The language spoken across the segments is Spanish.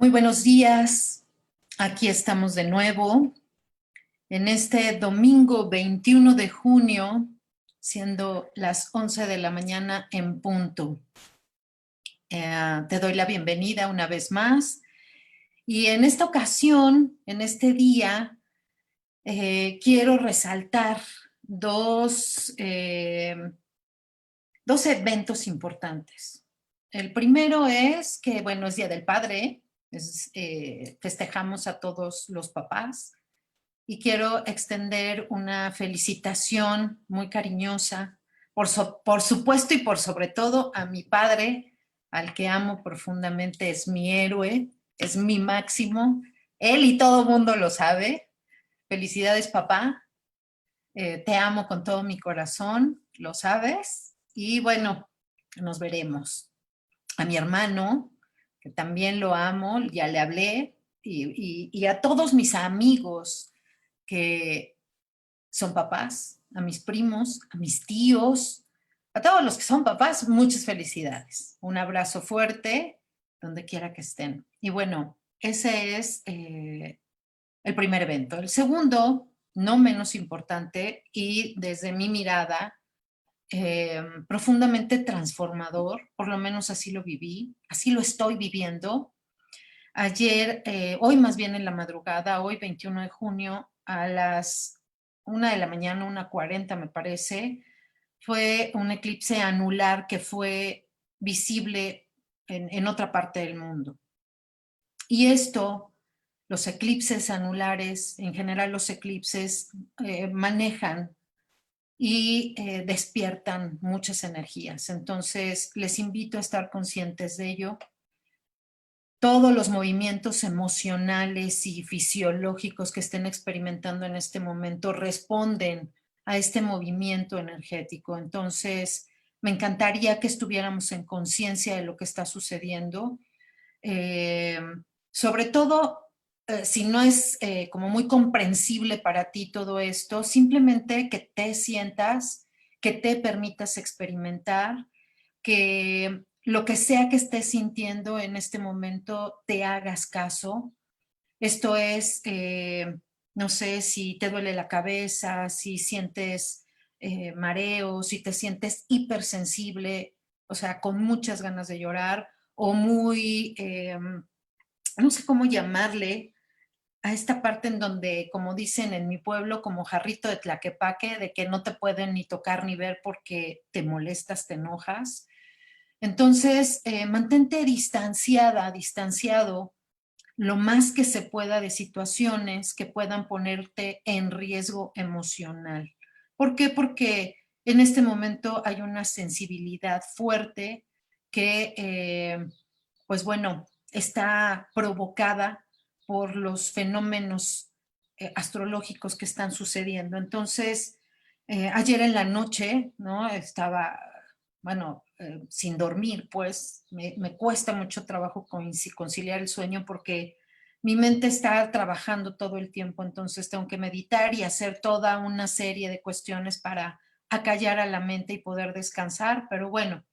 Muy buenos días, aquí estamos de nuevo en este domingo 21 de junio, siendo las 11 de la mañana en punto. Te doy la bienvenida una vez más y en esta ocasión, en este día, quiero resaltar dos eventos importantes. El primero es que, bueno, es Día del Padre, festejamos a todos los papás y quiero extender una felicitación muy cariñosa, por supuesto y por sobre todo a mi padre, al que amo profundamente, es mi héroe, es mi máximo, él y todo el mundo lo sabe. Felicidades, papá, te amo con todo mi corazón, lo sabes, y bueno, nos veremos. A mi hermano, que también lo amo, ya le hablé, y a todos mis amigos que son papás, a mis primos, a mis tíos, a todos los que son papás, muchas felicidades. Un abrazo fuerte, donde quiera que estén. Y bueno, ese es el primer evento. El segundo, no menos importante, y desde mi mirada, profundamente transformador, por lo menos así lo viví, así lo estoy viviendo. Ayer, hoy más bien en la madrugada, hoy 21 de junio, a las 1 de la mañana, 1:40 me parece, fue un eclipse anular que fue visible en otra parte del mundo. Y esto, los eclipses anulares, en general los eclipses manejan y despiertan muchas energías. Entonces, les invito a estar conscientes de ello. Todos los movimientos emocionales y fisiológicos que estén experimentando en este momento responden a este movimiento energético. Entonces, me encantaría que estuviéramos en conciencia de lo que está sucediendo. Eh, Sobre todo, si no es como muy comprensible para ti todo esto, simplemente que te sientas, que te permitas experimentar, que lo que sea que estés sintiendo en este momento te hagas caso. Esto es, no sé, si te duele la cabeza, si sientes mareo, si te sientes hipersensible, o sea, con muchas ganas de llorar o muy, no sé cómo llamarle, a esta parte en donde, como dicen en mi pueblo, como jarrito de tlaquepaque, de que no te pueden ni tocar ni ver porque te molestas, te enojas. Entonces, mantente distanciada, distanciado lo más que se pueda de situaciones que puedan ponerte en riesgo emocional. ¿Por qué? Porque en este momento hay una sensibilidad fuerte que, pues bueno, está provocada por los fenómenos astrológicos que están sucediendo. Entonces, ayer en la noche, ¿no? Estaba, bueno, sin dormir, pues me cuesta mucho trabajo conciliar el sueño porque mi mente está trabajando todo el tiempo, entonces tengo que meditar y hacer toda una serie de cuestiones para acallar a la mente y poder descansar, pero bueno,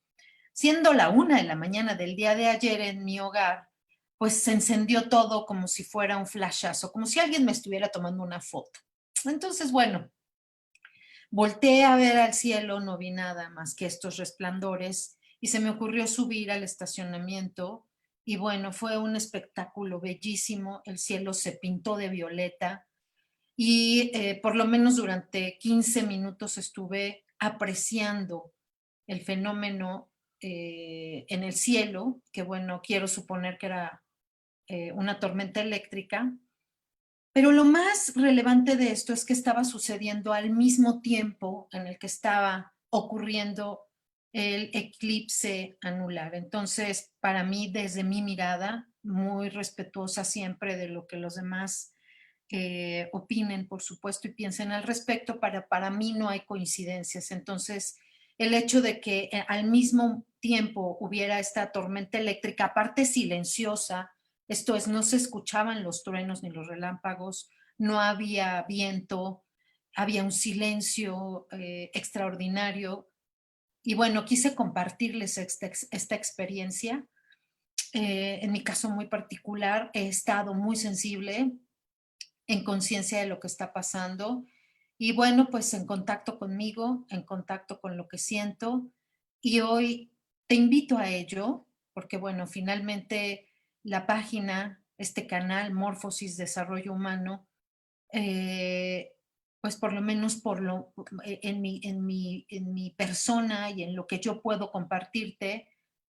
siendo la 1 de la mañana del día de ayer en mi hogar, pues se encendió todo como si fuera un flashazo, como si alguien me estuviera tomando una foto. Entonces, bueno, volteé a ver al cielo, no vi nada más que estos resplandores y se me ocurrió subir al estacionamiento y bueno, fue un espectáculo bellísimo, el cielo se pintó de violeta y por lo menos durante 15 minutos estuve apreciando el fenómeno en el cielo, que bueno, quiero suponer que era una tormenta eléctrica, pero lo más relevante de esto es que estaba sucediendo al mismo tiempo en el que estaba ocurriendo el eclipse anular. Entonces, para mí, desde mi mirada, muy respetuosa siempre de lo que los demás opinen, por supuesto, y piensen al respecto, para mí no hay coincidencias. Entonces, el hecho de que al mismo tiempo hubiera esta tormenta eléctrica, aparte silenciosa, esto es, no se escuchaban los truenos ni los relámpagos, no había viento, había un silencio extraordinario. Y bueno, quise compartirles esta experiencia En mi caso muy particular, he estado muy sensible, en conciencia de lo que está pasando y bueno, pues en contacto conmigo, en contacto con lo que siento. Y hoy te invito a ello, porque bueno, finalmente la página, este canal, Morfosis Desarrollo Humano, eh, pues por lo menos en mi persona y en lo que yo puedo compartirte,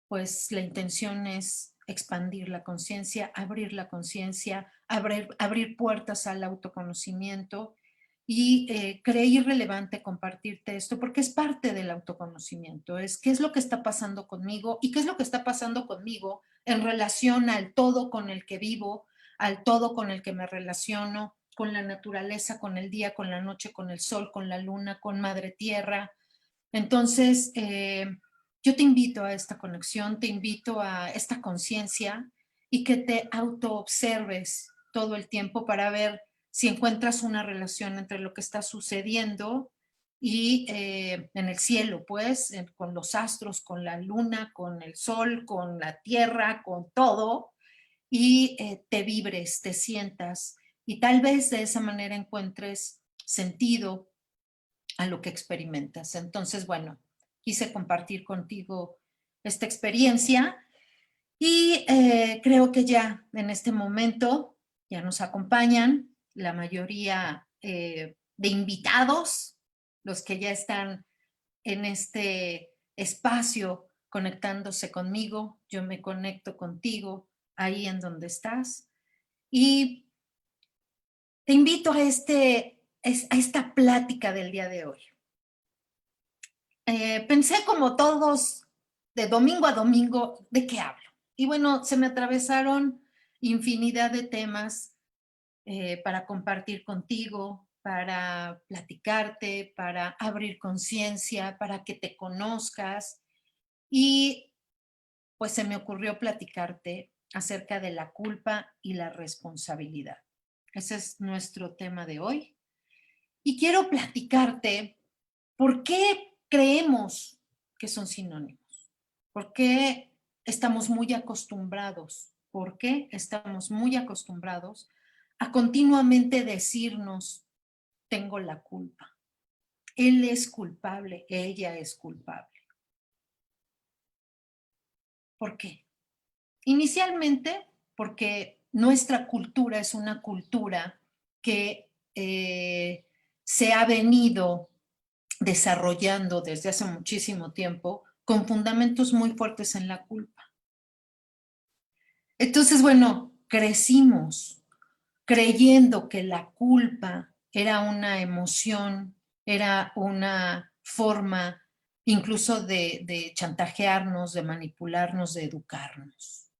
pues la intención es expandir la conciencia, abrir puertas al autoconocimiento y creí relevante compartirte esto porque es parte del autoconocimiento, es qué es lo que está pasando conmigo y qué es lo que está pasando conmigo en relación al todo con el que vivo, al todo con el que me relaciono, con la naturaleza, con el día, con la noche, con el sol, con la luna, con Madre Tierra. Entonces, yo te invito a esta conexión, te invito a esta conciencia y que te autoobserves todo el tiempo para ver si encuentras una relación entre lo que está sucediendo y en el cielo, pues, con los astros, con la luna, con el sol, con la tierra, con todo, y te vibres, te sientas y tal vez de esa manera encuentres sentido a lo que experimentas. Entonces, bueno, quise compartir contigo esta experiencia y creo que ya en este momento ya nos acompañan la mayoría de invitados, los que ya están en este espacio conectándose conmigo, yo me conecto contigo ahí en donde estás y te invito a, a esta plática del día de hoy. Pensé como todos de domingo a domingo, ¿de qué hablo? Y bueno, se me atravesaron infinidad de temas para compartir contigo, para platicarte, para abrir conciencia, para que te conozcas. Y pues se me ocurrió platicarte acerca de la culpa y la responsabilidad. Ese es nuestro tema de hoy. Y quiero platicarte por qué creemos que son sinónimos, por qué estamos muy acostumbrados, por qué estamos muy acostumbrados a continuamente decirnos, tengo la culpa, él es culpable, ella es culpable. ¿Por qué? Inicialmente, porque nuestra cultura es una cultura que se ha venido desarrollando desde hace muchísimo tiempo con fundamentos muy fuertes en la culpa. Entonces, bueno, crecimos creyendo que la culpa era una emoción, era una forma incluso de chantajearnos, de manipularnos, de educarnos.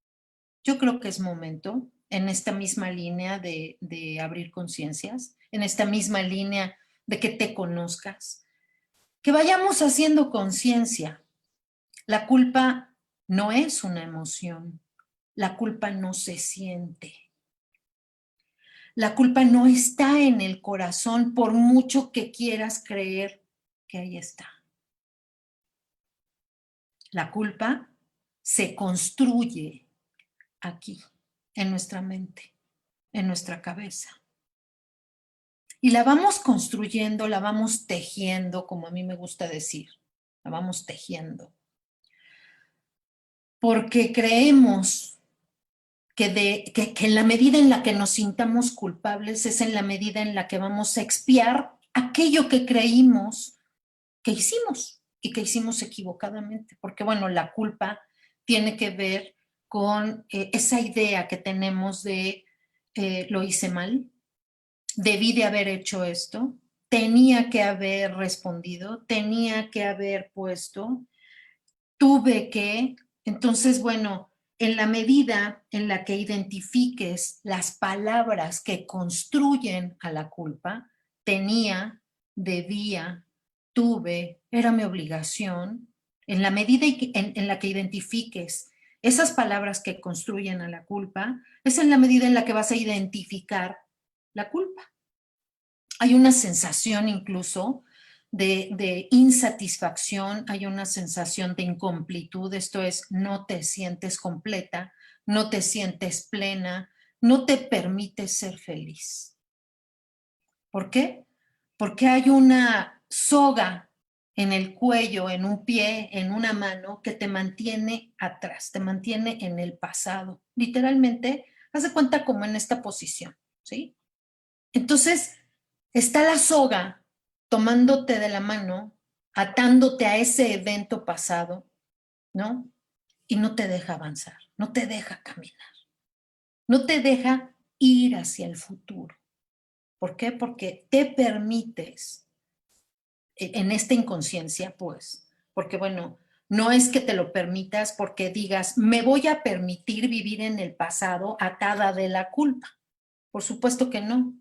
Yo creo que es momento, en esta misma línea de abrir conciencias, en esta misma línea de que te conozcas, que vayamos haciendo conciencia. La culpa no es una emoción, la culpa no se siente. La culpa no está en el corazón por mucho que quieras creer que ahí está. La culpa se construye aquí, en nuestra mente, en nuestra cabeza. Y la vamos construyendo, la vamos tejiendo, como a mí me gusta decir, la vamos tejiendo. Porque creemos que en la medida en la que nos sintamos culpables es en la medida en la que vamos a expiar aquello que creímos que hicimos y que hicimos equivocadamente. Porque bueno, la culpa tiene que ver con esa idea que tenemos de lo hice mal, debí de haber hecho esto, tenía que haber respondido, tenía que haber puesto, tuve que. Entonces, bueno, en la medida en la que identifiques las palabras que construyen a la culpa, tenía, debía, tuve, era mi obligación, en la medida en la que identifiques esas palabras que construyen a la culpa, es en la medida en la que vas a identificar la culpa. Hay una sensación incluso de insatisfacción, hay una sensación de incompletud, esto es, no te sientes completa, no te sientes plena, no te permites ser feliz. ¿Por qué? Porque hay una soga en el cuello, en un pie, en una mano, que te mantiene atrás, te mantiene en el pasado. Literalmente, haz de cuenta como en esta posición, ¿sí? Entonces, está la soga tomándote de la mano, atándote a ese evento pasado, ¿no? Y no te deja avanzar, no te deja caminar, no te deja ir hacia el futuro. ¿Por qué? Porque te permites en esta inconsciencia, pues, porque bueno, no es que te lo permitas porque digas, me voy a permitir vivir en el pasado atada de la culpa. Por supuesto que no,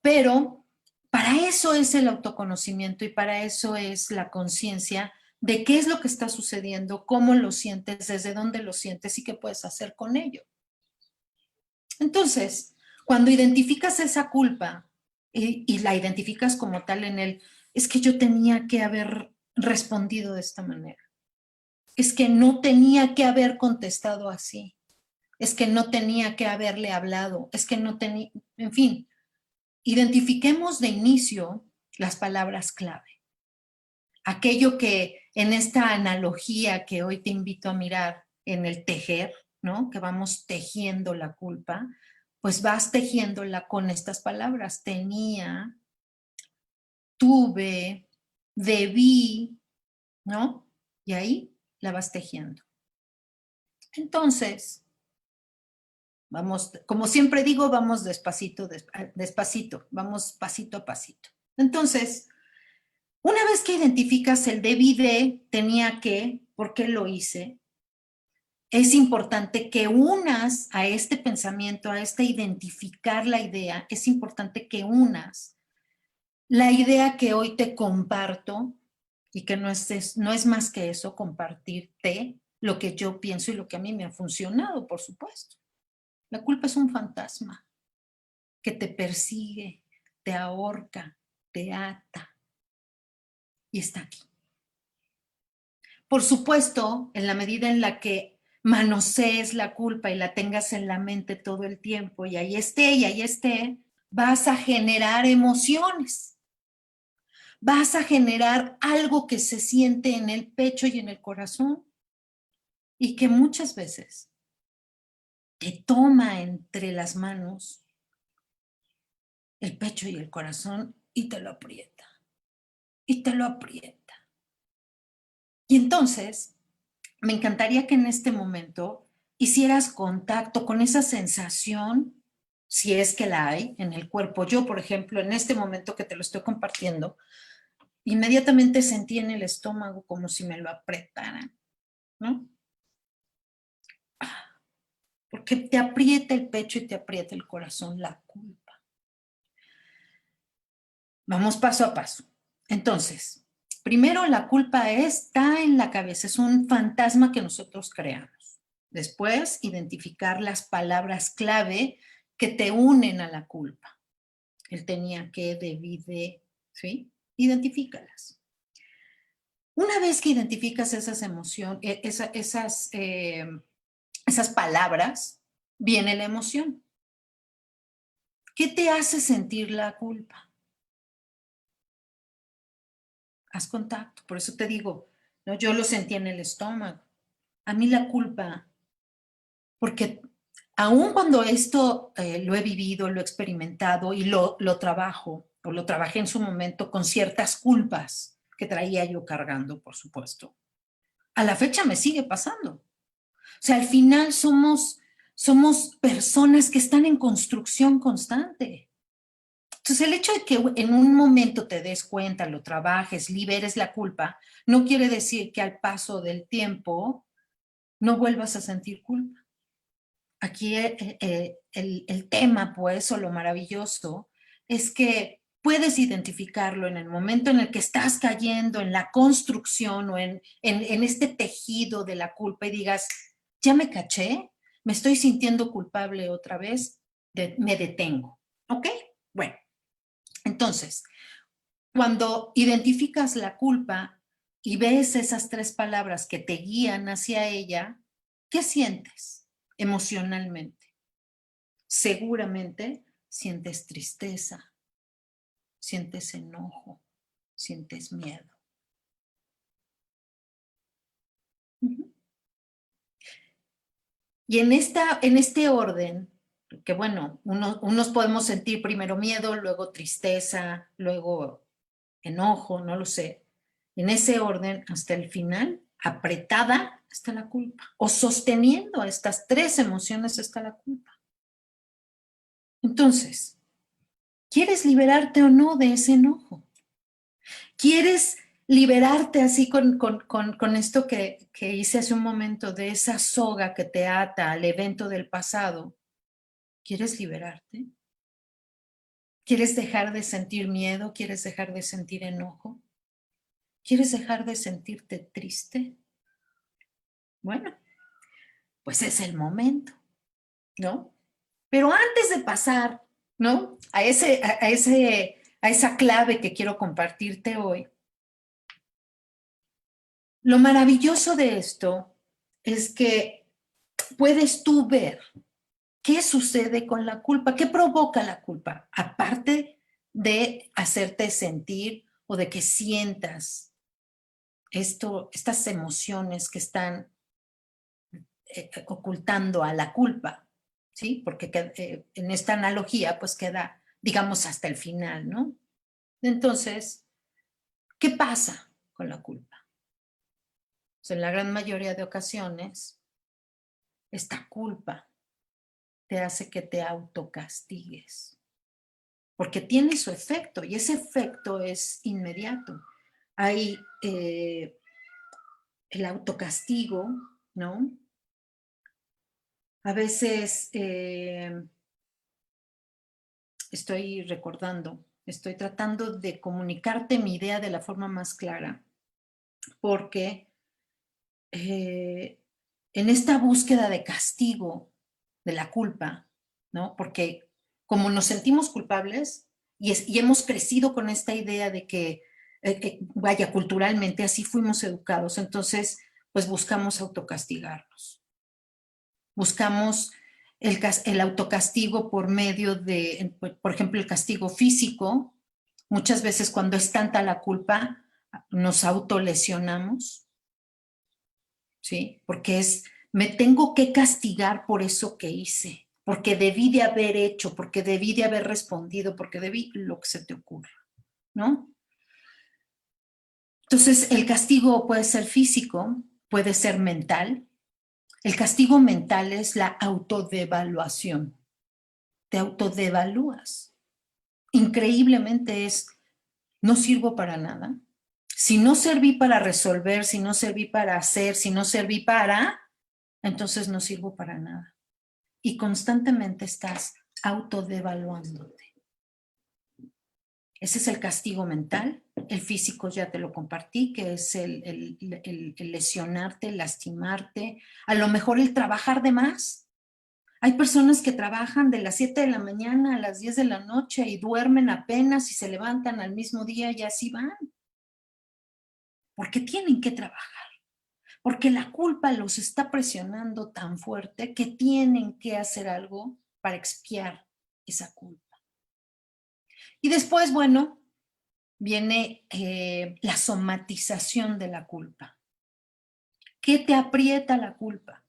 pero para eso es el autoconocimiento y para eso es la conciencia de qué es lo que está sucediendo, cómo lo sientes, desde dónde lo sientes y qué puedes hacer con ello. Entonces, cuando identificas esa culpa y la identificas como tal en él, es que yo tenía que haber respondido de esta manera. Es que no tenía que haber contestado así. Es que no tenía que haberle hablado. Es que no tenía, en fin, identifiquemos de inicio las palabras clave. Aquello que en esta analogía que hoy te invito a mirar en el tejer, ¿no? Que vamos tejiendo la culpa, pues vas tejiéndola con estas palabras. Tenía, tuve, debí, ¿no? Y ahí la vas tejiendo. Entonces, vamos, como siempre digo, vamos despacito, despacito, vamos pasito a pasito. Entonces, una vez que identificas el debí de, tenía que, ¿por qué lo hice? Es importante que unas a este pensamiento, a este identificar la idea, es importante que unas la idea que hoy te comparto y que no es más que eso, compartirte lo que yo pienso y lo que a mí me ha funcionado, por supuesto. La culpa es un fantasma que te persigue, te ahorca, te ata y está aquí. Por supuesto, en la medida en la que manosees la culpa y la tengas en la mente todo el tiempo y ahí esté, vas a generar emociones. Vas a generar algo que se siente en el pecho y en el corazón y que muchas veces te toma entre las manos el pecho y el corazón y te lo aprieta. Y te lo aprieta. Y entonces, me encantaría que en este momento hicieras contacto con esa sensación, si es que la hay en el cuerpo. Yo, por ejemplo, en este momento que te lo estoy compartiendo, inmediatamente sentí en el estómago como si me lo apretaran, ¿no? Porque te aprieta el pecho y te aprieta el corazón la culpa. Vamos paso a paso. Entonces, primero la culpa está en la cabeza, es un fantasma que nosotros creamos. Después, identificar las palabras clave que te unen a la culpa. Él tenía que, debí de, ¿sí? Identifícalas. Una vez que identificas esas emociones, esas palabras, viene la emoción. ¿Qué te hace sentir la culpa? Haz contacto. Por eso te digo, ¿no? Yo lo sentí en el estómago. A mí la culpa, porque aun cuando esto lo he vivido, lo he experimentado y lo trabajo, o lo trabajé en su momento con ciertas culpas que traía yo cargando, por supuesto, a la fecha me sigue pasando. O sea, al final somos personas que están en construcción constante. Entonces, el hecho de que en un momento te des cuenta, lo trabajes, liberes la culpa, no quiere decir que al paso del tiempo no vuelvas a sentir culpa. Aquí el tema, pues, o lo maravilloso, es que puedes identificarlo en el momento en el que estás cayendo en la construcción o en este tejido de la culpa y digas, ya me caché, me estoy sintiendo culpable otra vez, me detengo. ¿Ok? Bueno. Entonces, Cuando identificas la culpa y ves esas 3 palabras que te guían hacia ella, ¿qué sientes emocionalmente? Seguramente sientes tristeza, sientes enojo, sientes miedo. Y en este orden, que bueno, unos podemos sentir primero miedo, luego tristeza, luego enojo, no lo sé. En ese orden, hasta el final, apretada está la culpa. O sosteniendo estas 3 emociones está la culpa. Entonces, ¿quieres liberarte o no de ese enojo? ¿Quieres liberarte así con esto que hice hace un momento, de esa soga que te ata al evento del pasado? ¿Quieres liberarte? ¿Quieres dejar de sentir miedo? ¿Quieres dejar de sentir enojo? ¿Quieres dejar de sentirte triste? Bueno, pues es el momento, ¿no? Pero antes de pasar, ¿no? A esa clave que quiero compartirte hoy, lo maravilloso de esto es que puedes tú ver qué sucede con la culpa, qué provoca la culpa, aparte de hacerte sentir o de que sientas estas emociones que están ocultando a la culpa, ¿sí? Porque en esta analogía pues queda, digamos, hasta el final, ¿no? Entonces, ¿qué pasa con la culpa? Pues en la gran mayoría de ocasiones, esta culpa te hace que te autocastigues, porque tiene su efecto y ese efecto es inmediato. Hay el autocastigo, ¿no? A veces estoy recordando, estoy tratando de comunicarte mi idea de la forma más clara, porque en esta búsqueda de castigo de la culpa, ¿no? Porque como nos sentimos culpables y hemos crecido con esta idea de que, vaya, culturalmente así fuimos educados, entonces pues buscamos autocastigarnos. Buscamos el autocastigo por medio de, por ejemplo, el castigo físico. Muchas veces cuando es tanta la culpa, nos autolesionamos, ¿sí? Porque me tengo que castigar por eso que hice, porque debí de haber hecho, porque debí de haber respondido, porque debí lo que se te ocurra, ¿no? Entonces, el castigo puede ser físico, puede ser mental. El castigo mental es la autodevaluación. Te autodevalúas. Increíblemente no sirvo para nada. Si no serví para resolver, si no serví para hacer, si no serví para, entonces no sirvo para nada. Y constantemente estás autodevaluándote. Ese es el castigo mental. El físico ya te lo compartí, que es el lesionarte, el lastimarte, a lo mejor el trabajar de más. Hay personas que trabajan de las 7 de la mañana a las 10 de la noche y duermen apenas y se levantan al mismo día y así van. Porque tienen que trabajar. Porque la culpa los está presionando tan fuerte que tienen que hacer algo para expiar esa culpa. Y después, bueno, viene la somatización de la culpa. ¿Qué te aprieta la culpa?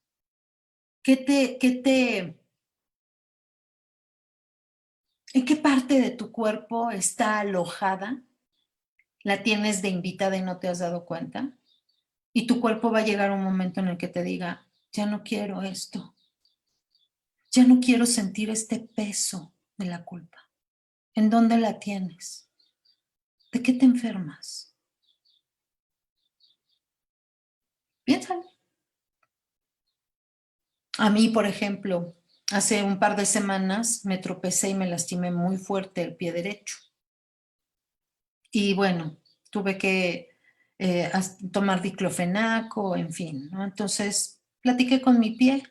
¿En qué parte de tu cuerpo está alojada? ¿La tienes de invitada y no te has dado cuenta? Y tu cuerpo va a llegar un momento en el que te diga, ya no quiero esto. Ya no quiero sentir este peso de la culpa. ¿En dónde la tienes? ¿De qué te enfermas? Piénsalo. A mí, por ejemplo, hace un par de semanas me tropecé y me lastimé muy fuerte el pie derecho. Y bueno, tuve que tomar diclofenaco, en fin, ¿no? Entonces, platiqué con mi pie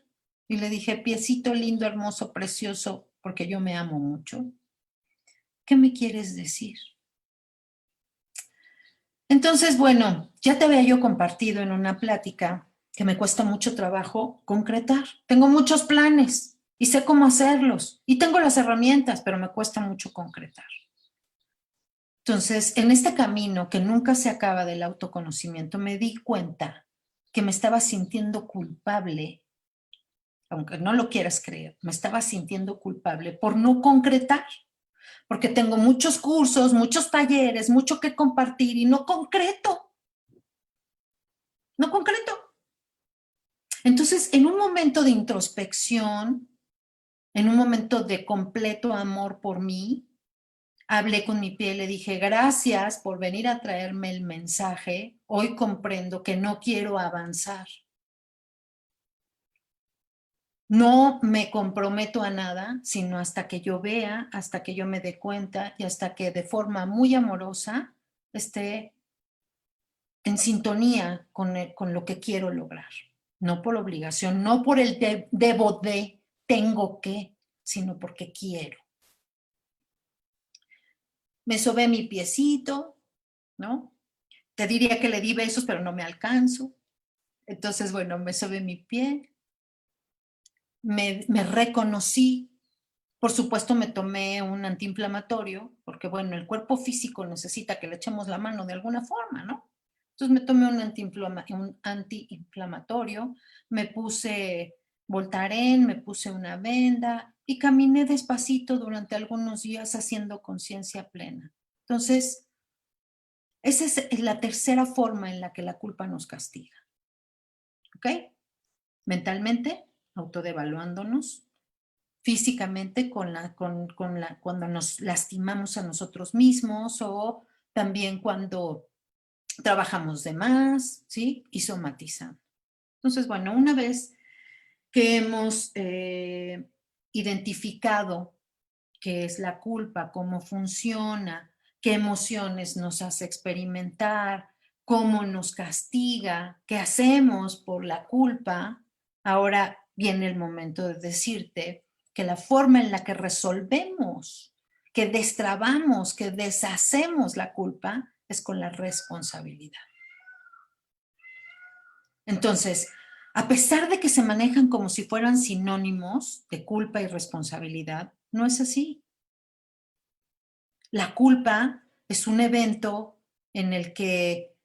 y le dije, piecito lindo, hermoso, precioso, porque yo me amo mucho. ¿Qué me quieres decir? Entonces, bueno, ya te había yo compartido en una plática que me cuesta mucho trabajo concretar. Tengo muchos planes y sé cómo hacerlos y tengo las herramientas, pero me cuesta mucho concretar. Entonces, en este camino que nunca se acaba del autoconocimiento, me di cuenta que me estaba sintiendo culpable, aunque no lo quieras creer, me estaba sintiendo culpable por no concretar, porque tengo muchos cursos, muchos talleres, mucho que compartir y no concreto, no concreto. Entonces, en un momento de introspección, en un momento de completo amor por mí, hablé con mi pie y le dije, gracias por venir a traerme el mensaje. Hoy comprendo que no quiero avanzar. No me comprometo a nada, sino hasta que yo vea, hasta que yo me dé cuenta y hasta que de forma muy amorosa esté en sintonía con lo que quiero lograr. No por obligación, no por el debo de, tengo que, sino porque quiero. Me sobé mi piecito, ¿no? Te diría que le di besos, pero no me alcanzo. Entonces, bueno, me sobé mi pie, me reconocí. Por supuesto, me tomé un antiinflamatorio, porque bueno, el cuerpo físico necesita que le echemos la mano de alguna forma, ¿no? Entonces me tomé un antiinflamatorio, me puse Voltaren, me puse una venda y caminé despacito durante algunos días haciendo conciencia plena. Entonces, esa es la tercera forma en la que la culpa nos castiga, ¿ok? Mentalmente, autodevaluándonos, físicamente cuando nos lastimamos a nosotros mismos o también cuando trabajamos de más, ¿sí? Y somatizando. Entonces, bueno, una vez que hemos identificado qué es la culpa, cómo funciona, qué emociones nos hace experimentar, cómo nos castiga, qué hacemos por la culpa, ahora viene el momento de decirte que la forma en la que resolvemos, que destrabamos, que deshacemos la culpa es con la responsabilidad. Entonces, a pesar de que se manejan como si fueran sinónimos de culpa y responsabilidad, no es así. La culpa es un evento en el que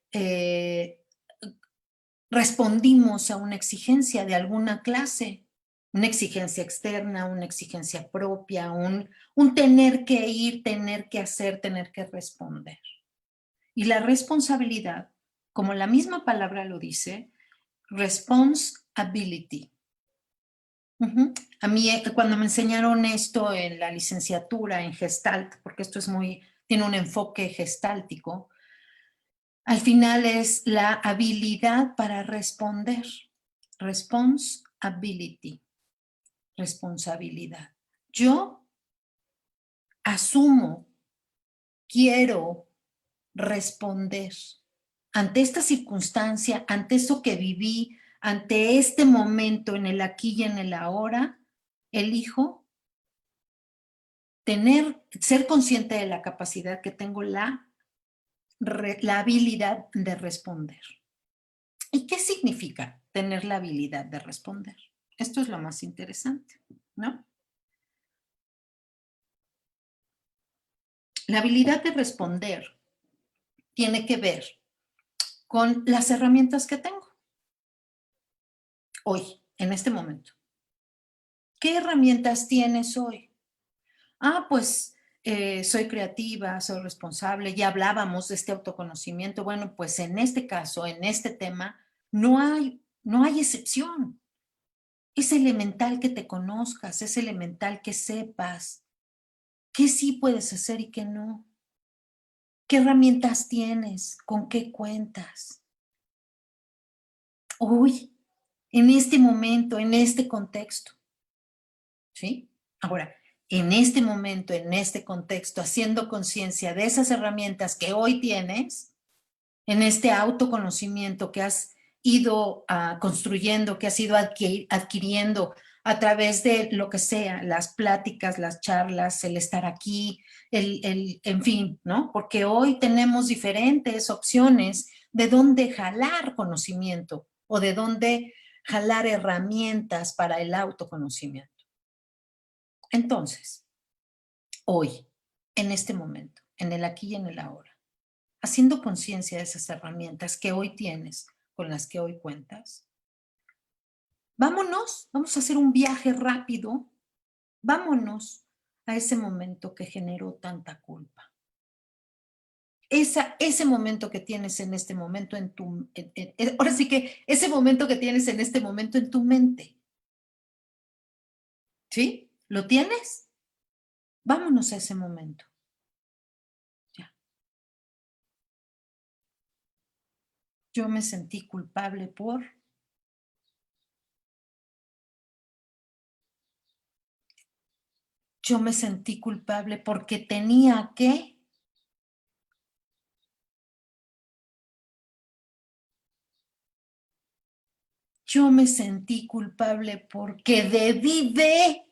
respondimos a una exigencia de alguna clase, una exigencia externa, una exigencia propia, un tener que ir, tener que hacer, tener que responder. Y la responsabilidad, como la misma palabra lo dice, responsibility. A mí cuando me enseñaron esto en la licenciatura en Gestalt, porque esto tiene un enfoque gestáltico, al final es la habilidad para responder, responsibility, responsabilidad. Yo asumo, quiero responder ante esta circunstancia, ante eso que viví, ante este momento en el aquí y en el ahora, elijo ser consciente de la capacidad que tengo, la habilidad de responder. ¿Y qué significa tener la habilidad de responder? Esto es lo más interesante, ¿no? La habilidad de responder tiene que ver con las herramientas que tengo hoy, en este momento. ¿Qué herramientas tienes hoy? Pues soy creativa, soy responsable, ya hablábamos de este autoconocimiento. Bueno, pues en este caso, en este tema, no hay excepción. Es elemental que te conozcas, es elemental que sepas qué sí puedes hacer y qué no. ¿Qué herramientas tienes? ¿Con qué cuentas? Hoy, en este momento, en este contexto. ¿Sí? Ahora, en este momento, en este contexto, haciendo conciencia de esas herramientas que hoy tienes, en este autoconocimiento que has ido construyendo, que has ido adquiriendo a través de lo que sea, las pláticas, las charlas, el estar aquí, en fin, ¿no? Porque hoy tenemos diferentes opciones de dónde jalar conocimiento o de dónde jalar herramientas para el autoconocimiento. Entonces, hoy, en este momento, en el aquí y en el ahora, haciendo conciencia de esas herramientas que hoy tienes, con las que hoy cuentas, vámonos, vamos a hacer un viaje rápido, vámonos a ese momento que generó tanta culpa. Ese momento que tienes en este momento en tu, ahora sí que ese momento que tienes en este momento en tu mente. ¿Sí? ¿Lo tienes? Vámonos a ese momento. Ya. Yo me sentí culpable por... Yo me sentí culpable porque tenía que... Yo me sentí culpable porque debí de...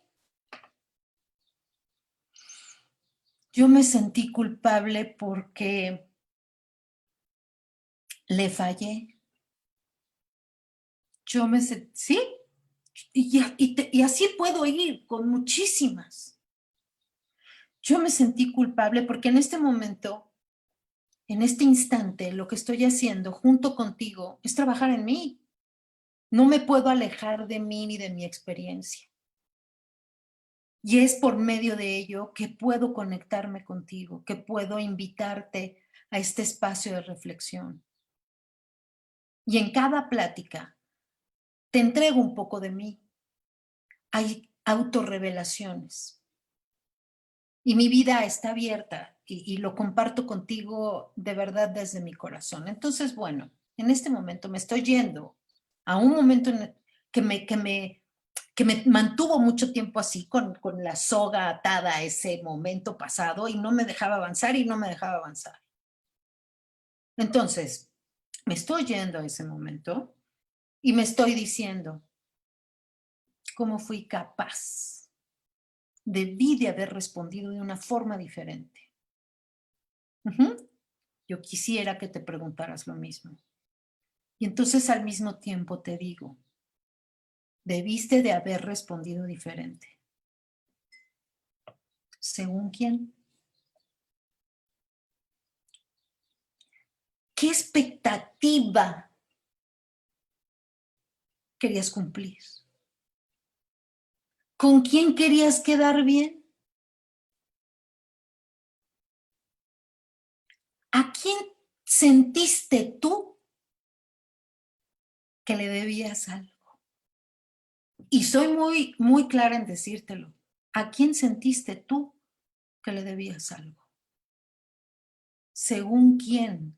Yo me sentí culpable porque le fallé. Yo me sentí... ¿Sí? Y así puedo ir con muchísimas. Yo me sentí culpable porque en este momento, en este instante, lo que estoy haciendo junto contigo es trabajar en mí. No me puedo alejar de mí ni de mi experiencia. Y es por medio de ello que puedo conectarme contigo, que puedo invitarte a este espacio de reflexión. Y en cada plática te entrego un poco de mí. Hay autorrevelaciones. Y mi vida está abierta y lo comparto contigo de verdad desde mi corazón. Entonces, bueno, en este momento me estoy yendo a un momento que me mantuvo mucho tiempo así, con la soga atada a ese momento pasado y no me dejaba avanzar y no me dejaba avanzar. Entonces, me estoy yendo a ese momento y me estoy diciendo, ¿cómo fui capaz? Debí de haber respondido de una forma diferente. Yo quisiera que te preguntaras lo mismo. Y entonces al mismo tiempo te digo, debiste de haber respondido diferente. ¿Según quién? ¿Qué expectativa querías cumplir? ¿Con quién querías quedar bien? ¿A quién sentiste tú que le debías algo? Y soy muy clara en decírtelo. ¿A quién sentiste tú que le debías algo? ¿Según quién?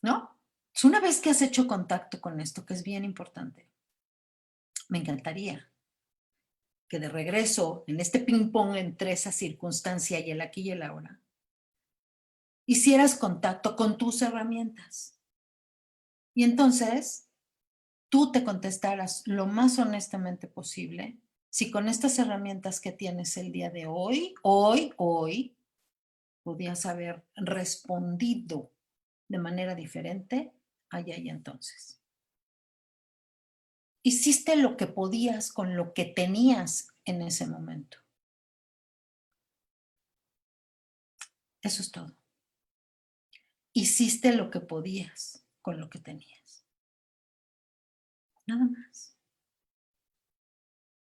¿No? Pues una vez que has hecho contacto con esto, que es bien importante, me encantaría que de regreso, en este ping-pong entre esa circunstancia y el aquí y el ahora, hicieras contacto con tus herramientas. Y entonces, tú te contestaras lo más honestamente posible si con estas herramientas que tienes el día de hoy, podías haber respondido de manera diferente allá y entonces. Hiciste lo que podías con lo que tenías en ese momento. Eso es todo. Hiciste lo que podías con lo que tenías. Nada más.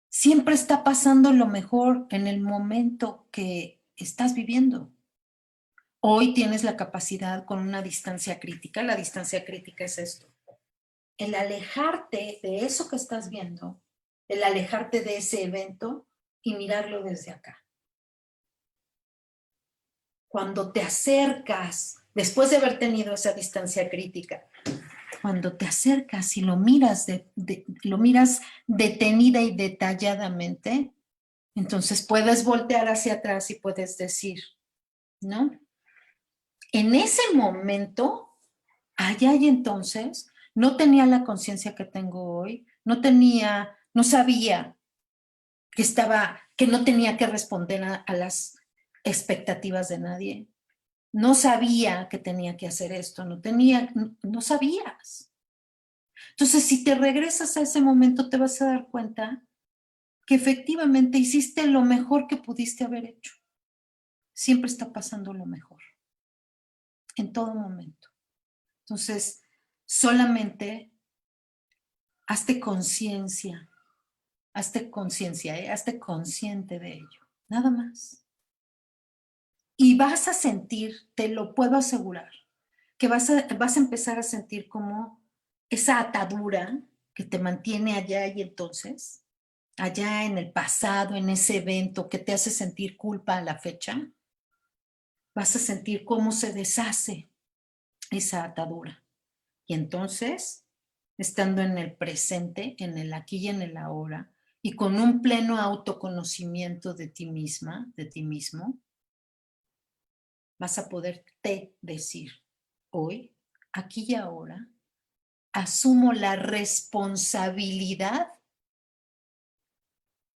Siempre está pasando lo mejor en el momento que estás viviendo. Hoy tienes la capacidad con una distancia crítica. La distancia crítica es esto. El alejarte de eso que estás viendo, el alejarte de ese evento y mirarlo desde acá. Cuando te acercas, después de haber tenido esa distancia crítica, cuando te acercas y lo miras, lo miras detenida y detalladamente, entonces puedes voltear hacia atrás y puedes decir, ¿no? En ese momento, allá y entonces, no tenía la conciencia que tengo hoy, no sabía que no tenía que responder a las expectativas de nadie. No sabía que tenía que hacer esto, no sabías. Entonces, si te regresas a ese momento, te vas a dar cuenta que efectivamente hiciste lo mejor que pudiste haber hecho. Siempre está pasando lo mejor, en todo momento. Entonces, solamente hazte conciencia, hazte consciente de ello, nada más. Y vas a sentir, te lo puedo asegurar, que vas a empezar a sentir como esa atadura que te mantiene allá y entonces, allá en el pasado, en ese evento que te hace sentir culpa a la fecha, vas a sentir cómo se deshace esa atadura. Y entonces, estando en el presente, en el aquí y en el ahora, y con un pleno autoconocimiento de ti misma, de ti mismo, vas a poderte decir, hoy, aquí y ahora, asumo la responsabilidad,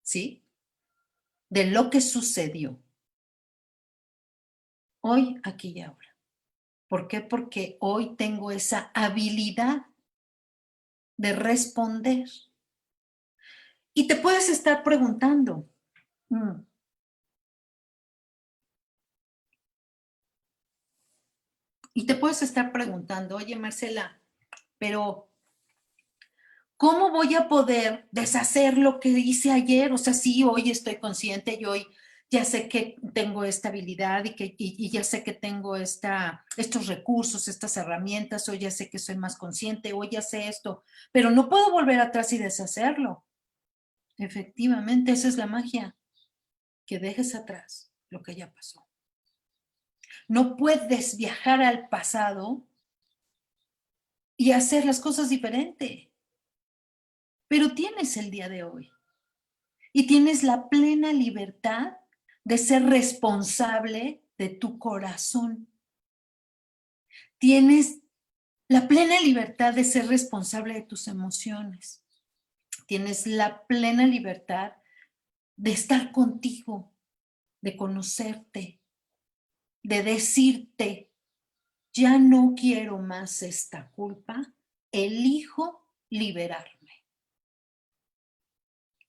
¿sí?, de lo que sucedió. Hoy, aquí y ahora. ¿Por qué? Porque hoy tengo esa habilidad de responder. Y te puedes estar preguntando, oye, Marcela, pero ¿cómo voy a poder deshacer lo que hice ayer? O sea, sí, hoy estoy consciente y hoy ya sé que tengo esta habilidad y ya sé que tengo estos recursos, estas herramientas, hoy ya sé que soy más consciente, hoy ya sé esto, pero no puedo volver atrás y deshacerlo. Efectivamente, esa es la magia, que dejes atrás lo que ya pasó. No puedes viajar al pasado y hacer las cosas diferente, pero tienes el día de hoy y tienes la plena libertad de ser responsable de tu corazón. Tienes la plena libertad de ser responsable de tus emociones. Tienes la plena libertad de estar contigo, de conocerte, de decirte, ya no quiero más esta culpa, elijo liberarme.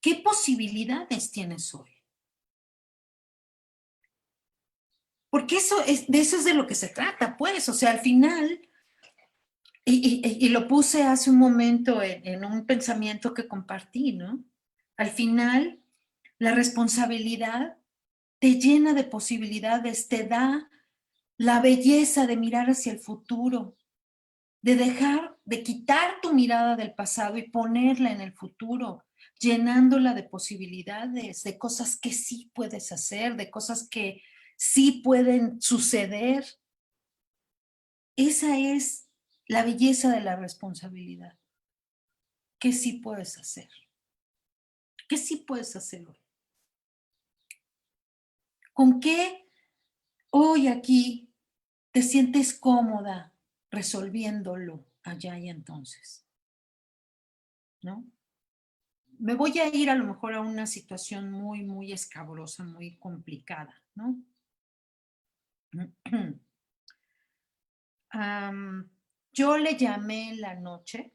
¿Qué posibilidades tienes hoy? Porque de eso es de lo que se trata, pues, o sea, al final, y lo puse hace un momento en un pensamiento que compartí, ¿no? Al final, la responsabilidad te llena de posibilidades, te da la belleza de mirar hacia el futuro, de quitar tu mirada del pasado y ponerla en el futuro, llenándola de posibilidades, de cosas que sí puedes hacer, de cosas que sí pueden suceder. Esa es la belleza de la responsabilidad. ¿Qué sí puedes hacer? ¿Qué sí puedes hacer hoy? ¿Con qué hoy aquí te sientes cómoda resolviéndolo allá y entonces? ¿No? Me voy a ir a lo mejor a una situación muy, muy escabrosa, muy complicada, ¿no? Yo le llamé la noche.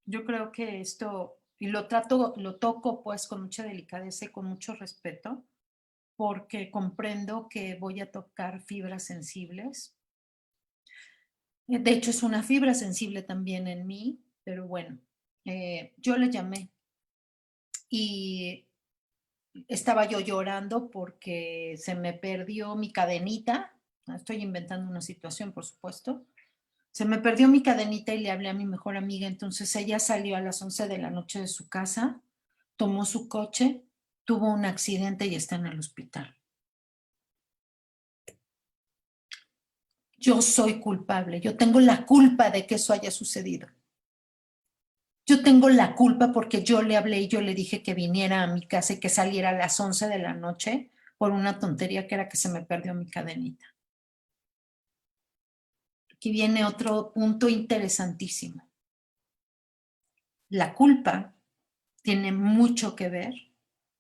Yo creo que esto, y lo toco pues con mucha delicadeza y con mucho respeto, porque comprendo que voy a tocar fibras sensibles. De hecho, es una fibra sensible también en mí, pero bueno, yo le llamé y estaba yo llorando porque se me perdió mi cadenita. Estoy inventando una situación, por supuesto. Se me perdió mi cadenita y le hablé a mi mejor amiga. Entonces ella salió a las 11 de la noche de su casa, tomó su coche, tuvo un accidente y está en el hospital. Yo soy culpable, yo tengo la culpa de que eso haya sucedido. Yo tengo la culpa porque yo le hablé y yo le dije que viniera a mi casa y que saliera a las 11 de la noche por una tontería que era que se me perdió mi cadenita. Aquí viene otro punto interesantísimo. La culpa tiene mucho que ver,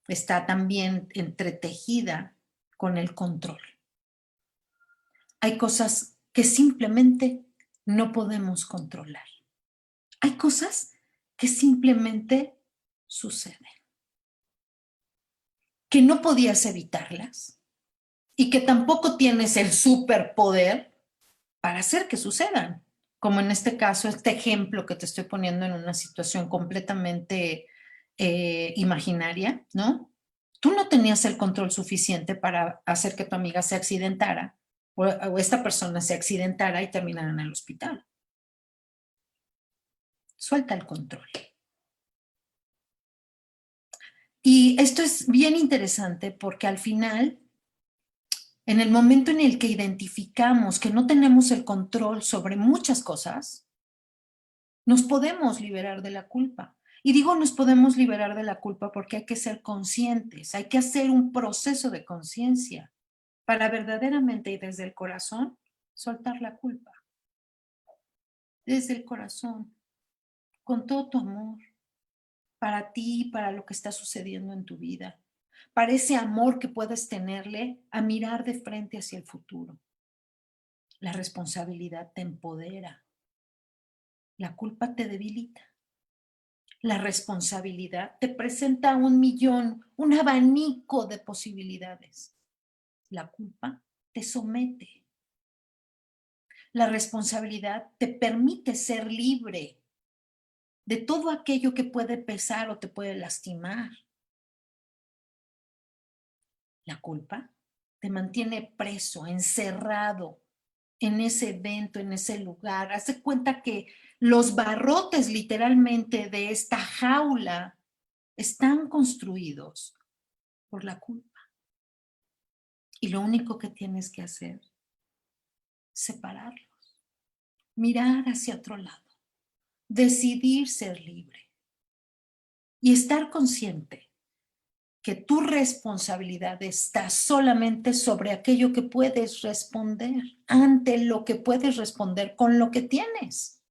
está también entretejida con el control. Hay cosas que simplemente no podemos controlar. Hay cosas que simplemente suceden, que no podías evitarlas y que tampoco tienes el superpoder para hacer que sucedan. Como en este caso, este ejemplo que te estoy poniendo en una situación completamente imaginaria, ¿no? Tú no tenías el control suficiente para hacer que tu amiga se accidentara o esta persona se accidentara y terminara en el hospital. Suelta el control. Y esto es bien interesante porque al final, en el momento en el que identificamos que no tenemos el control sobre muchas cosas, nos podemos liberar de la culpa. Y digo nos podemos liberar de la culpa porque hay que ser conscientes, hay que hacer un proceso de conciencia para verdaderamente y desde el corazón soltar la culpa. Desde el corazón, con todo tu amor, para ti, para lo que está sucediendo en tu vida, para ese amor que puedes tenerle a mirar de frente hacia el futuro. La responsabilidad te empodera, la culpa te debilita. La responsabilidad te presenta un millón, un abanico de posibilidades. La culpa te somete. La responsabilidad te permite ser libre de todo aquello que puede pesar o te puede lastimar. La culpa te mantiene preso, encerrado en ese evento, en ese lugar. Haz de cuenta que los barrotes literalmente de esta jaula están construidos por la culpa. Y lo único que tienes que hacer es separarlos, mirar hacia otro lado, decidir ser libre y estar consciente que tu responsabilidad está solamente sobre aquello que puedes responder, ante lo que puedes responder con lo que tienes.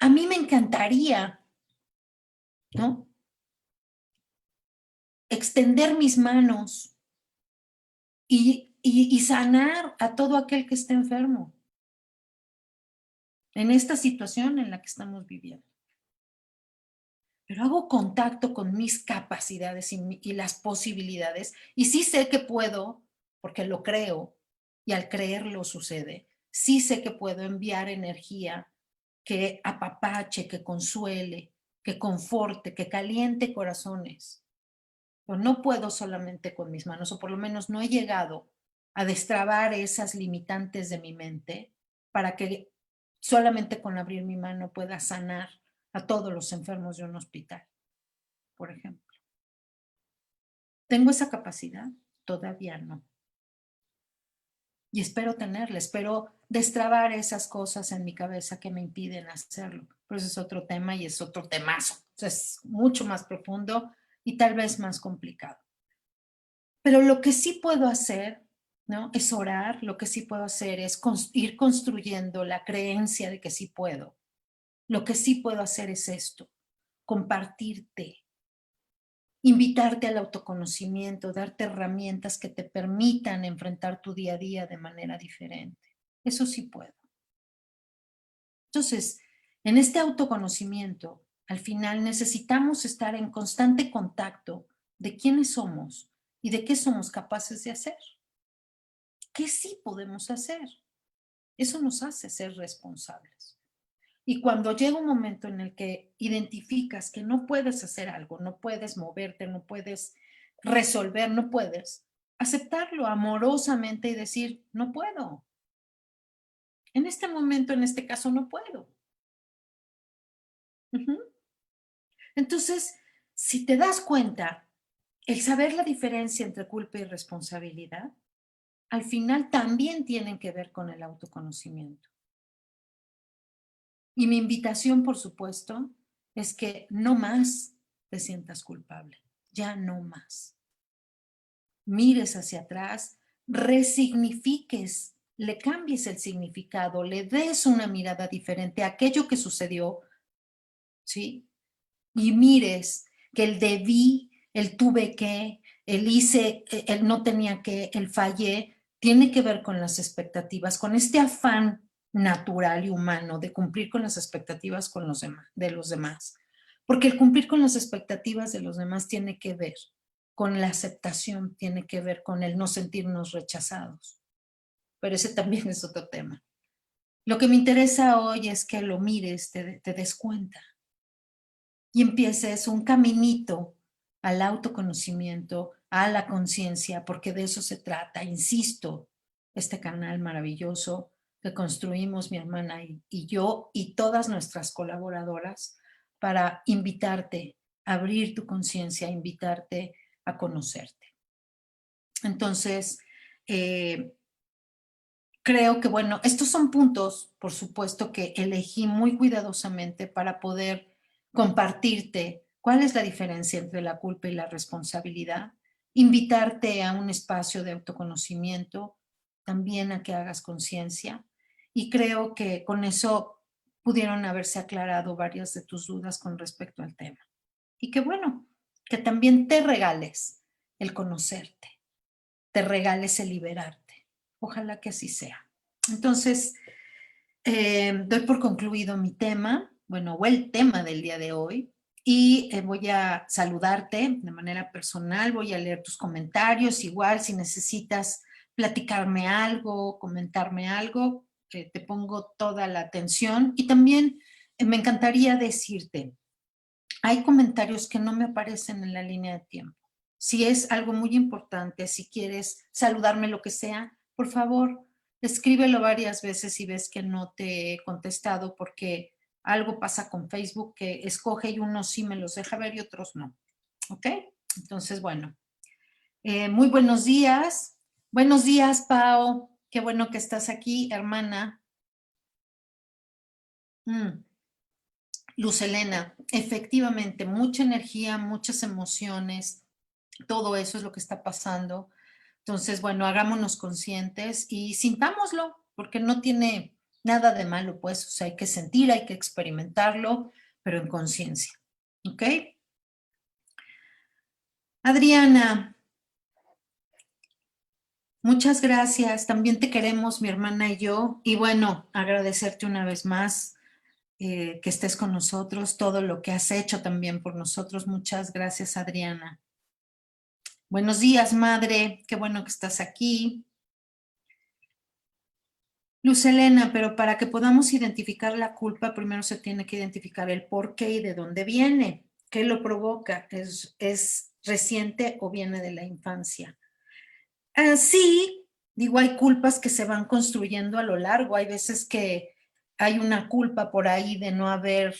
A mí me encantaría, ¿no? Extender mis manos y sanar a todo aquel que esté enfermo en esta situación en la que estamos viviendo. Pero hago contacto con mis capacidades y las posibilidades y sí sé que puedo, porque lo creo y al creerlo sucede, sí sé que puedo enviar energía que apapache, que consuele, que conforte, que caliente corazones. Pero no puedo solamente con mis manos, o por lo menos no he llegado a destrabar esas limitantes de mi mente para que solamente con abrir mi mano pueda sanar a todos los enfermos de un hospital, por ejemplo. ¿Tengo esa capacidad? Todavía no. Y espero tenerla, espero destrabar esas cosas en mi cabeza que me impiden hacerlo. Pero ese es otro tema y es otro temazo. Es mucho más profundo y tal vez más complicado. Pero lo que sí puedo hacer, ¿no? Es orar, lo que sí puedo hacer es ir construyendo la creencia de que sí puedo. Lo que sí puedo hacer es esto, compartirte, invitarte al autoconocimiento, darte herramientas que te permitan enfrentar tu día a día de manera diferente. Eso sí puedo. Entonces, en este autoconocimiento, al final necesitamos estar en constante contacto de quiénes somos y de qué somos capaces de hacer. ¿Qué sí podemos hacer? Eso nos hace ser responsables. Y cuando llega un momento en el que identificas que no puedes hacer algo, no puedes moverte, no puedes resolver, no puedes, aceptarlo amorosamente y decir, no puedo. En este momento, en este caso, no puedo. Entonces, si te das cuenta, el saber la diferencia entre culpa y responsabilidad, al final también tienen que ver con el autoconocimiento. Y mi invitación, por supuesto, es que no más te sientas culpable, ya no más. Mires hacia atrás, resignifiques le cambies el significado, le des una mirada diferente a aquello que sucedió, ¿sí? Y mires que el debí, el tuve que, el hice, el no tenía que, el fallé, tiene que ver con las expectativas, con este afán natural y humano de cumplir con las expectativas con los demás, de los demás. Porque el cumplir con las expectativas de los demás tiene que ver con la aceptación, tiene que ver con el no sentirnos rechazados. Pero ese también es otro tema. Lo que me interesa hoy es que lo mires, te des cuenta y empieces un caminito al autoconocimiento, a la conciencia, porque de eso se trata, insisto, este canal maravilloso que construimos mi hermana y yo y todas nuestras colaboradoras para invitarte a abrir tu conciencia, invitarte a conocerte. Entonces, eh, creo que, bueno, estos son puntos, por supuesto, que elegí muy cuidadosamente para poder compartirte cuál es la diferencia entre la culpa y la responsabilidad, invitarte a un espacio de autoconocimiento, también a que hagas conciencia. Y creo que con eso pudieron haberse aclarado varias de tus dudas con respecto al tema. Y que bueno, que también te regales el conocerte, te regales el liberarte. Ojalá que así sea. Entonces, doy por concluido mi tema, bueno, o el tema del día de hoy, y voy a saludarte de manera personal, voy a leer tus comentarios, igual si necesitas platicarme algo, comentarme algo, te pongo toda la atención. Y también me encantaría decirte, hay comentarios que no me aparecen en la línea de tiempo. Si es algo muy importante, si quieres saludarme, lo que sea, por favor, escríbelo varias veces y ves que no te he contestado porque algo pasa con Facebook que escoge y unos sí me los deja ver y otros no. ¿Ok? Entonces, bueno, muy buenos días. Buenos días, Pao. Qué bueno que estás aquí, hermana. Luz Helena, efectivamente, mucha energía, muchas emociones, todo eso es lo que está pasando. Entonces, bueno, hagámonos conscientes y sintámoslo, porque no tiene nada de malo, pues, o sea, hay que sentir, hay que experimentarlo, pero en conciencia. ¿Ok? Adriana, muchas gracias. También te queremos, mi hermana y yo. Y bueno, agradecerte una vez más que estés con nosotros, todo lo que has hecho también por nosotros. Muchas gracias, Adriana. Buenos días, madre. Qué bueno que estás aquí. Luz Helena, pero para que podamos identificar la culpa, primero se tiene que identificar el por qué y de dónde viene. ¿Qué lo provoca? ¿Es reciente o viene de la infancia? Sí, digo, hay culpas que se van construyendo a lo largo. Hay veces que hay una culpa por ahí de no haber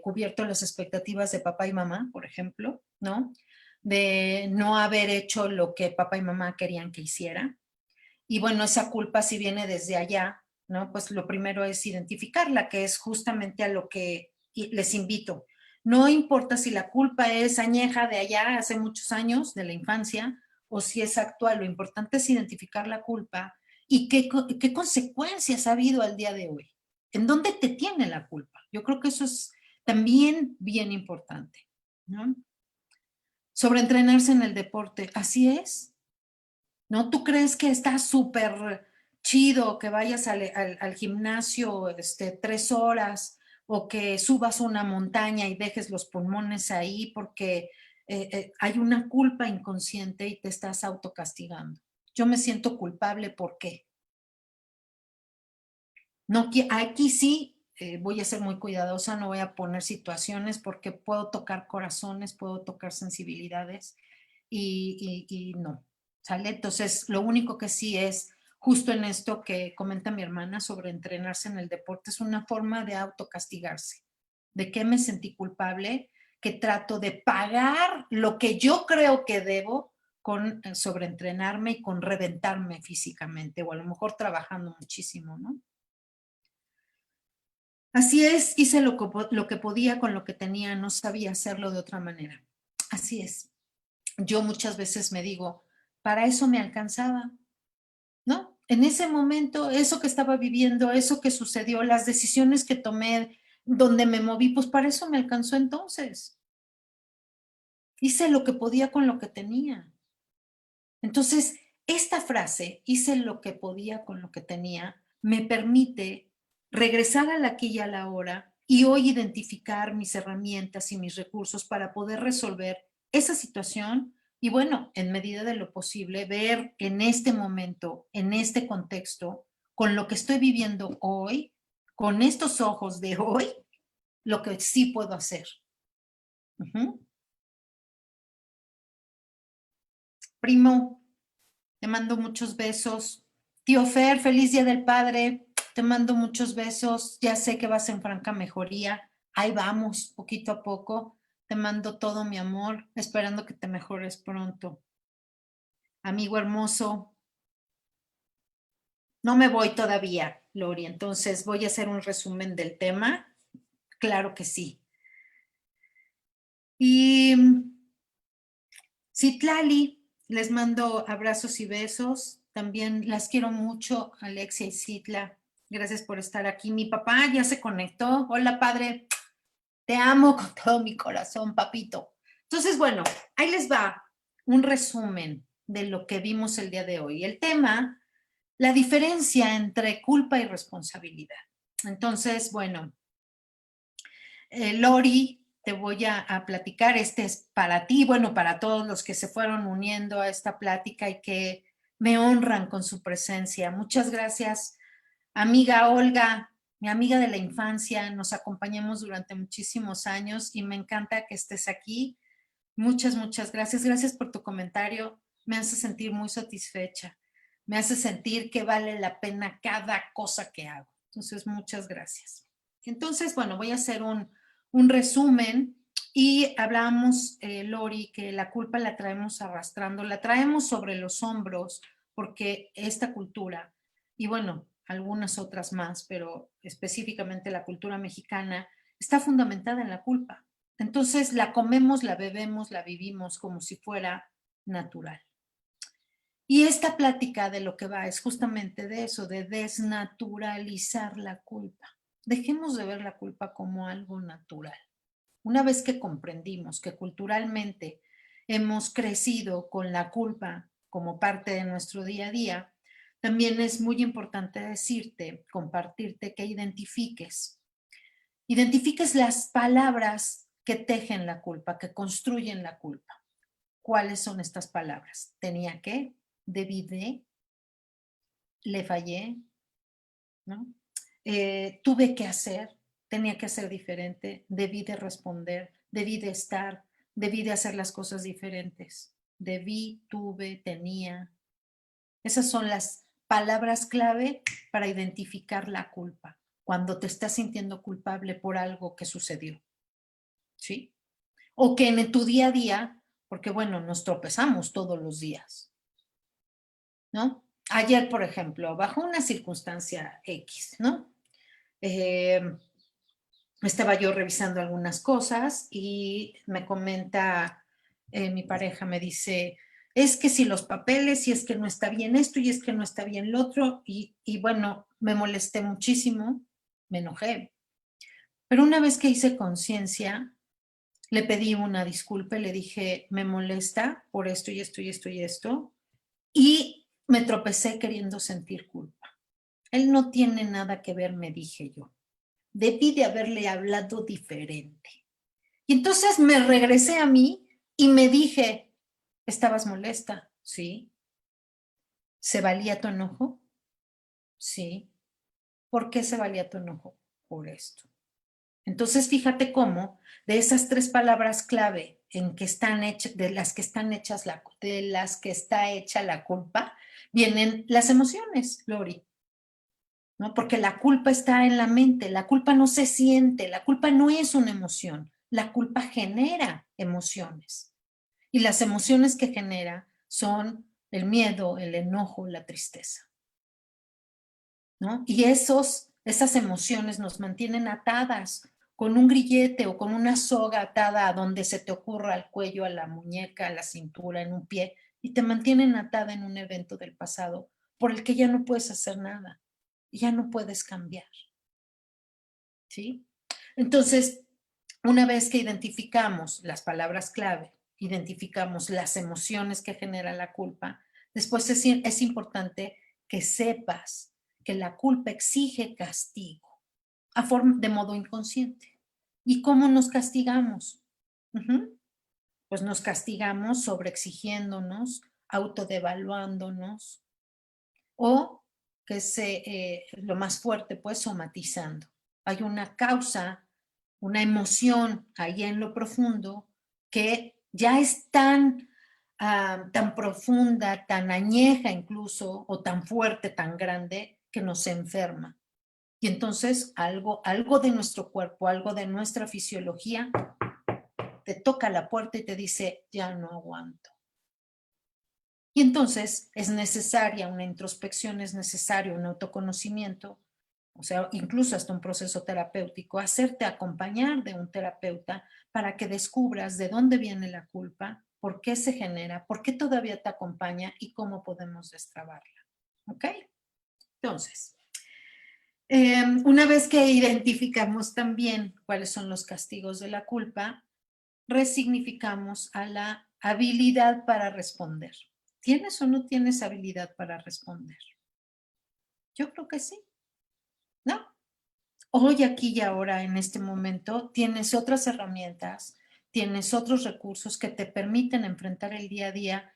cubierto las expectativas de papá y mamá, por ejemplo, ¿no? De no haber hecho lo que papá y mamá querían que hiciera. Y bueno, esa culpa si viene desde allá, ¿no? Pues lo primero es identificarla, que es justamente a lo que les invito. No importa si la culpa es añeja de allá, hace muchos años, de la infancia, o si es actual, lo importante es identificar la culpa y qué consecuencias ha habido al día de hoy. ¿En dónde te tiene la culpa? Yo creo que eso es también bien importante, ¿no? Sobre entrenarse en el deporte, así es, ¿no? ¿Tú crees que está súper chido que vayas al gimnasio 3 horas o que subas una montaña y dejes los pulmones ahí porque hay una culpa inconsciente y te estás autocastigando? Yo me siento culpable, ¿por qué? No, aquí sí voy a ser muy cuidadosa, no voy a poner situaciones porque puedo tocar corazones, puedo tocar sensibilidades y no, ¿sale? Entonces, lo único que sí es justo en esto que comenta mi hermana sobre entrenarse en el deporte, es una forma de autocastigarse. ¿De qué me sentí culpable? Que trato de pagar lo que yo creo que debo con sobreentrenarme y con reventarme físicamente o a lo mejor trabajando muchísimo, ¿no? Así es, hice lo que podía con lo que tenía, no sabía hacerlo de otra manera. Así es. Yo muchas veces me digo, para eso me alcanzaba, ¿no? en ese momento, eso que estaba viviendo, eso que sucedió, las decisiones que tomé, donde me moví, pues para eso me alcanzó entonces. Hice lo que podía con lo que tenía. Entonces, esta frase, hice lo que podía con lo que tenía, me permite regresar al aquí y a la hora y hoy identificar mis herramientas y mis recursos para poder resolver esa situación y bueno, en medida de lo posible, ver en este momento, en este contexto, con lo que estoy viviendo hoy, con estos ojos de hoy, lo que sí puedo hacer. Ujú. Primo, te mando muchos besos. Tío Fer, feliz Día del Padre. Te mando muchos besos. Ya sé que vas en franca mejoría. Ahí vamos, poquito a poco. Te mando todo mi amor, esperando que te mejores pronto. Amigo hermoso, no me voy todavía, Lori, entonces voy a hacer un resumen del tema. Claro que sí. Y Citlali, les mando abrazos y besos. También las quiero mucho, Alexia y Citla. Gracias por estar aquí. Mi papá ya se conectó. Hola, padre. Te amo con todo mi corazón, papito. Entonces, bueno, ahí les va un resumen de lo que vimos el día de hoy. El tema, la diferencia entre culpa y responsabilidad. Entonces, bueno, Lori, te voy a platicar, este es para ti, bueno, para todos los que se fueron uniendo a esta plática y que me honran con su presencia. Muchas gracias, amiga Olga, mi amiga de la infancia, nos acompañamos durante muchísimos años y me encanta que estés aquí. Muchas gracias. Gracias por tu comentario. Me hace sentir muy satisfecha. Me hace sentir que vale la pena cada cosa que hago. Entonces, muchas gracias. Entonces, bueno, voy a hacer un resumen y hablamos, Lori, que la culpa la traemos arrastrando, la traemos sobre los hombros porque esta cultura, y bueno, algunas otras más, pero específicamente la cultura mexicana, está fundamentada en la culpa. Entonces la comemos, la bebemos, la vivimos como si fuera natural. Y esta plática de lo que va es justamente de eso, de desnaturalizar la culpa. Dejemos de ver la culpa como algo natural. Una vez que comprendimos que culturalmente hemos crecido con la culpa como parte de nuestro día a día, también es muy importante decirte, compartirte que identifiques las palabras que tejen la culpa, que construyen la culpa. ¿Cuáles son estas palabras? Tenía que, debí de, le fallé, ¿no? Tuve que hacer, tenía que hacer diferente, debí de responder, debí de estar, debí de hacer las cosas diferentes. Debí, tuve, tenía. Esas son las palabras clave para identificar la culpa, cuando te estás sintiendo culpable por algo que sucedió, ¿sí? O que en tu día a día, porque bueno, nos tropezamos todos los días, ¿no? Ayer, por ejemplo, bajo una circunstancia X, ¿no? Eh, Estaba yo revisando algunas cosas y me comenta mi pareja, me dice, es que si los papeles, y es que no está bien esto, y es que no está bien lo otro, y bueno, me molesté muchísimo, me enojé. Pero una vez que hice conciencia, le pedí una disculpa y le dije, me molesta por esto y esto y esto y esto. Y me tropecé queriendo sentir culpa. Él no tiene nada que ver, me dije yo. Debí de haberle hablado diferente. Y entonces me regresé a mí y me dije, ¿estabas molesta? Sí. ¿Se valía tu enojo? Sí. ¿Por qué se valía tu enojo? Por esto. Entonces, fíjate cómo de esas tres palabras clave en que están hechas, de las que están hechas de las que está hecha la culpa, vienen las emociones, Lori, ¿no? Porque la culpa está en la mente, la culpa no se siente, la culpa no es una emoción, la culpa genera emociones. Y las emociones que genera son el miedo, el enojo, la tristeza, ¿no? Y esas emociones nos mantienen atadas con un grillete o con una soga atada a donde se te ocurra, al cuello, a la muñeca, a la cintura, en un pie, y te mantienen atada en un evento del pasado por el que ya no puedes hacer nada, ya no puedes cambiar, ¿sí? Entonces, una vez que identificamos las palabras clave, identificamos las emociones que genera la culpa, después es importante que sepas que la culpa exige castigo de modo inconsciente. ¿Y cómo nos castigamos? Pues nos castigamos sobreexigiéndonos, autodevaluándonos o, que es lo más fuerte, pues somatizando. Hay una causa, una emoción ahí en lo profundo que ya es tan profunda, tan añeja incluso, o tan fuerte, tan grande, que nos enferma. Y entonces algo de nuestro cuerpo, algo de nuestra fisiología, te toca la puerta y te dice, ya no aguanto. Y entonces es necesaria una introspección, es necesario un autoconocimiento, o sea, incluso hasta un proceso terapéutico, hacerte acompañar de un terapeuta para que descubras de dónde viene la culpa, por qué se genera, por qué todavía te acompaña y cómo podemos destrabarla. ¿Ok? Entonces, una vez que identificamos también cuáles son los castigos de la culpa, resignificamos a la habilidad para responder. ¿Tienes o no tienes habilidad para responder? Yo creo que sí, ¿no? Hoy, aquí y ahora, en este momento, tienes otras herramientas, tienes otros recursos que te permiten enfrentar el día a día,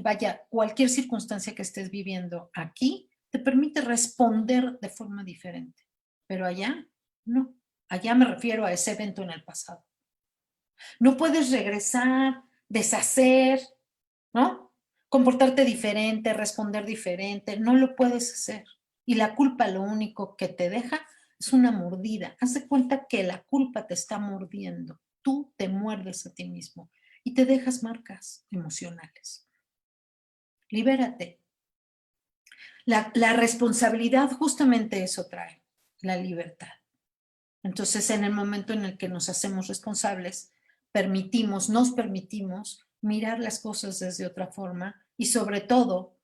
vaya, cualquier circunstancia que estés viviendo aquí, te permite responder de forma diferente. Pero allá, no. Allá me refiero a ese evento en el pasado. No puedes regresar, deshacer, ¿no? Comportarte diferente, responder diferente, no lo puedes hacer. Y la culpa lo único que te deja es una mordida. Haz de cuenta que la culpa te está mordiendo. Tú te muerdes a ti mismo y te dejas marcas emocionales. Libérate. La responsabilidad justamente eso trae, la libertad. Entonces, en el momento en el que nos hacemos responsables, nos permitimos mirar las cosas desde otra forma y sobre todo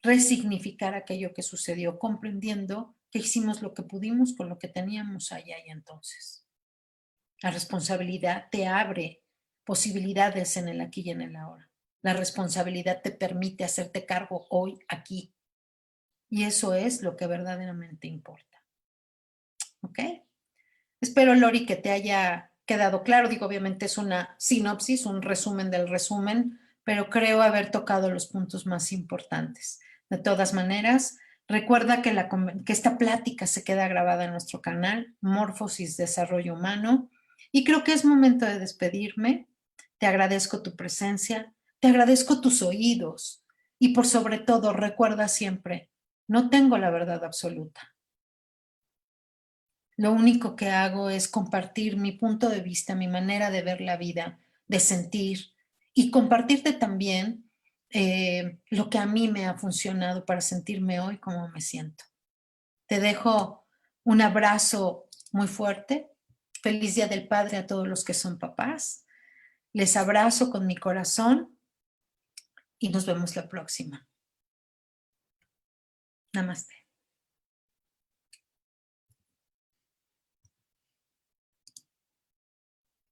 resignificar aquello que sucedió, comprendiendo que hicimos lo que pudimos con lo que teníamos allá y entonces. La responsabilidad te abre posibilidades en el aquí y en el ahora. La responsabilidad te permite hacerte cargo hoy, aquí. Y eso es lo que verdaderamente importa. ¿Ok? Espero, Lori, que te haya quedado claro. Digo, obviamente es una sinopsis, un resumen del resumen, pero creo haber tocado los puntos más importantes. De todas maneras, recuerda que esta plática se queda grabada en nuestro canal, Morfosis Desarrollo Humano, y creo que es momento de despedirme. Te agradezco tu presencia, te agradezco tus oídos y por sobre todo, recuerda siempre, no tengo la verdad absoluta. Lo único que hago es compartir mi punto de vista, mi manera de ver la vida, de sentir y compartirte también lo que a mí me ha funcionado para sentirme hoy como me siento. Te dejo un abrazo muy fuerte. Feliz Día del Padre a todos los que son papás. Les abrazo con mi corazón y nos vemos la próxima. Namaste.